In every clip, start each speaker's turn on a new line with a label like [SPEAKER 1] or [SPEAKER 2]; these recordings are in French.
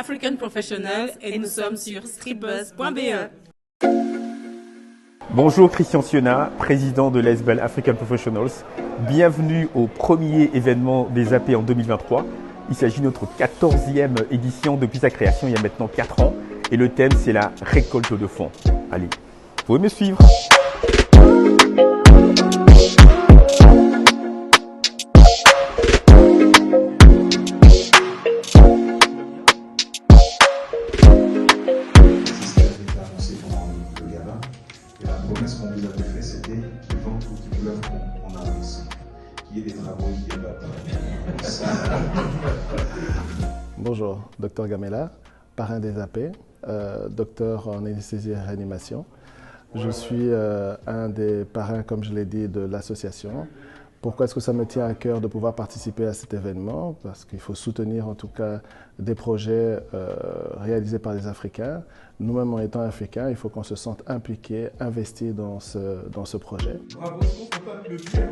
[SPEAKER 1] African Professionals et nous sommes sur streetbuzz.be.
[SPEAKER 2] Bonjour Christian Sionna, président de l'ESBL African Professionals. Bienvenue au premier événement des AP en 2023. Il s'agit de notre 14e édition depuis sa création il y a maintenant 4 ans. Et le thème c'est la récolte de fonds. Allez, vous pouvez me suivre.
[SPEAKER 3] La promesse qu'on nous avait faite, c'était qu'il vente ou qu'il pleuve qu'on a réussi. Qu'il y ait des travaux, qu'il y ait pas de
[SPEAKER 4] Bonjour, Dr Gamela, parrain des AP, docteur en anesthésie et réanimation. Je suis un des parrains, comme je l'ai dit, de l'association. Pourquoi est-ce que ça me tient à cœur de pouvoir participer à cet événement? Parce qu'il faut soutenir en tout cas des projets réalisés par les Africains. Nous-mêmes en étant Africains, il faut qu'on se sente impliqués, investis dans ce projet.
[SPEAKER 5] Bravo, on peut pas applaudir.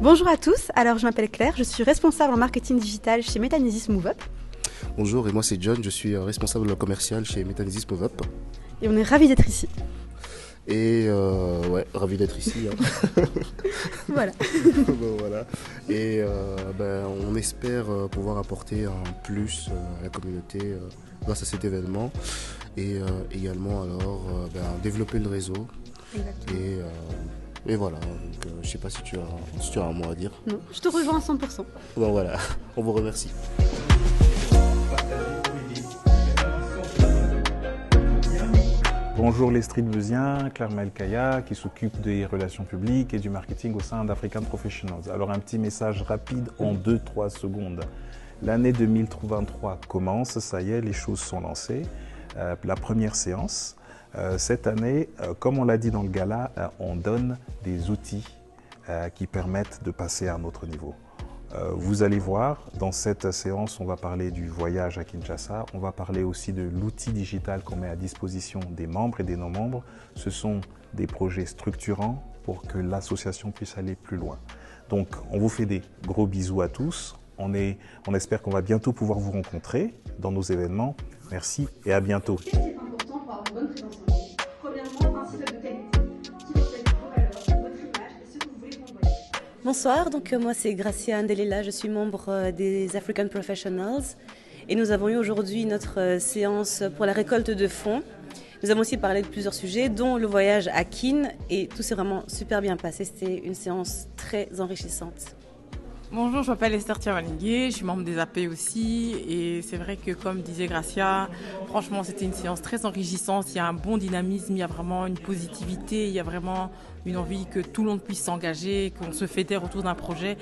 [SPEAKER 6] Bonjour à tous, alors je m'appelle Claire, je suis responsable en marketing digital chez Metanesis MoveUp.
[SPEAKER 7] Bonjour, et moi c'est John, je suis responsable commercial chez Metanesis MoveUp.
[SPEAKER 6] Et on est ravis d'être ici.
[SPEAKER 7] Et ouais, ravi d'être ici. Hein.
[SPEAKER 6] Voilà.
[SPEAKER 7] Bon, voilà. Et on espère pouvoir apporter un plus à la communauté grâce à cet événement. Et également alors développer le réseau.
[SPEAKER 6] Exactement.
[SPEAKER 7] Et voilà, donc, je ne sais pas si tu as un mot à dire.
[SPEAKER 6] Non, je te rejoins à 100%.
[SPEAKER 7] Bon voilà, on vous remercie.
[SPEAKER 8] Bonjour les streetbuzziens, Claire Melkaya qui s'occupe des relations publiques et du marketing au sein d'African Professionals. Alors un petit message rapide en 2-3 secondes. L'année 2023 commence, ça y est, les choses sont lancées. La première séance. Cette année, comme on l'a dit dans le gala, on donne des outils qui permettent de passer à un autre niveau. Vous allez voir, dans cette séance, on va parler du voyage à Kinshasa, on va parler aussi de l'outil digital qu'on met à disposition des membres et des non-membres. Ce sont des projets structurants pour que l'association puisse aller plus loin. Donc, on vous fait des gros bisous à tous. On espère qu'on va bientôt pouvoir vous rencontrer dans nos événements. Merci et à bientôt.
[SPEAKER 9] Qu'est-ce qui est important pour avoir une bonne présence en ligne? Premièrement, un site web de qualité qui reflète vos valeurs, votre image et ce que vous voulez envoyer.
[SPEAKER 10] Bonsoir, donc moi c'est Gracia Andelela, je suis membre des African Professionals et nous avons eu aujourd'hui notre séance pour la récolte de fonds. Nous avons aussi parlé de plusieurs sujets dont le voyage à Kin et tout s'est vraiment super bien passé, c'était une séance très enrichissante.
[SPEAKER 1] Bonjour, je m'appelle Esther Tiamalingé, je suis membre des AP aussi et c'est vrai que comme disait Gracia, franchement c'était une séance très enrichissante, il y a un bon dynamisme, il y a vraiment une positivité, il y a vraiment une envie que tout le monde puisse s'engager, qu'on se fédère autour d'un projet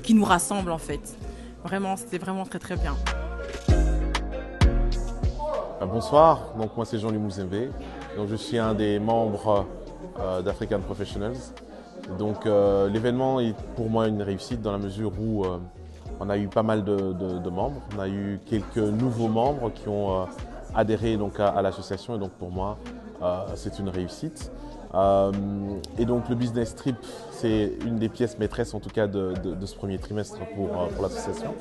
[SPEAKER 1] qui nous rassemble en fait. Vraiment, c'était vraiment très très bien.
[SPEAKER 11] Bonsoir, donc moi c'est Jean-Louis Mouzembe, donc je suis un des membres d'African Professionals. Donc l'événement est pour moi une réussite dans la mesure où on a eu pas mal de membres, on a eu quelques nouveaux membres qui ont adhéré donc à l'association et donc pour moi c'est une réussite. Et donc le business trip c'est une des pièces maîtresses en tout cas de ce premier trimestre pour l'association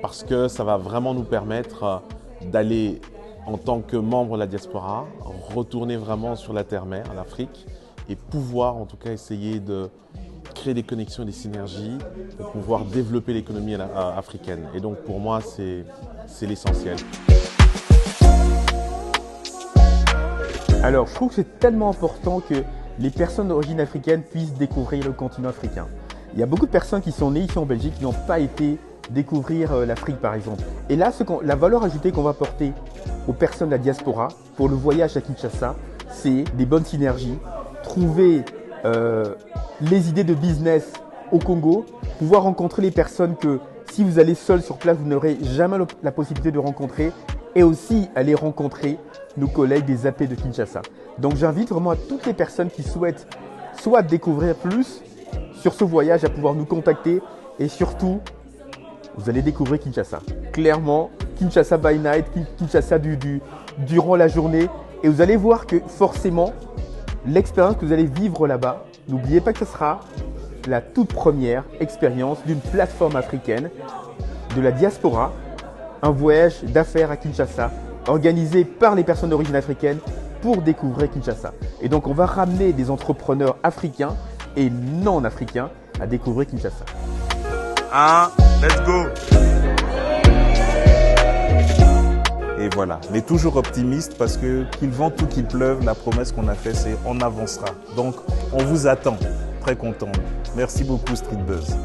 [SPEAKER 11] parce que ça va vraiment nous permettre d'aller en tant que membre de la diaspora retourner vraiment sur la terre-mère, en Afrique, et pouvoir en tout cas essayer de créer des connexions et des synergies pour pouvoir développer l'économie africaine. Et donc pour moi, c'est l'essentiel.
[SPEAKER 2] Alors, je trouve que c'est tellement important que les personnes d'origine africaine puissent découvrir le continent africain. Il y a beaucoup de personnes qui sont nées ici en Belgique qui n'ont pas été découvrir l'Afrique par exemple. Et là, la valeur ajoutée qu'on va porter aux personnes de la diaspora pour le voyage à Kinshasa, c'est des bonnes synergies, trouver les idées de business au Congo, pouvoir rencontrer les personnes que si vous allez seul sur place, vous n'aurez jamais la possibilité de rencontrer, et aussi aller rencontrer nos collègues des AP de Kinshasa. Donc j'invite vraiment à toutes les personnes qui souhaitent soit découvrir plus sur ce voyage à pouvoir nous contacter, et surtout vous allez découvrir Kinshasa. Clairement, Kinshasa by night, Kinshasa durant la journée, et vous allez voir que forcément l'expérience que vous allez vivre là-bas, n'oubliez pas que ce sera la toute première expérience d'une plateforme africaine de la diaspora, un voyage d'affaires à Kinshasa, organisé par les personnes d'origine africaine pour découvrir Kinshasa. Et donc on va ramener des entrepreneurs africains et non africains à découvrir Kinshasa.
[SPEAKER 8] Let's go! Et voilà, mais toujours optimiste parce que qu'il vente ou qu'il pleuve, la promesse qu'on a faite, c'est on avancera. Donc on vous attend, très content. Merci beaucoup Street Buzz.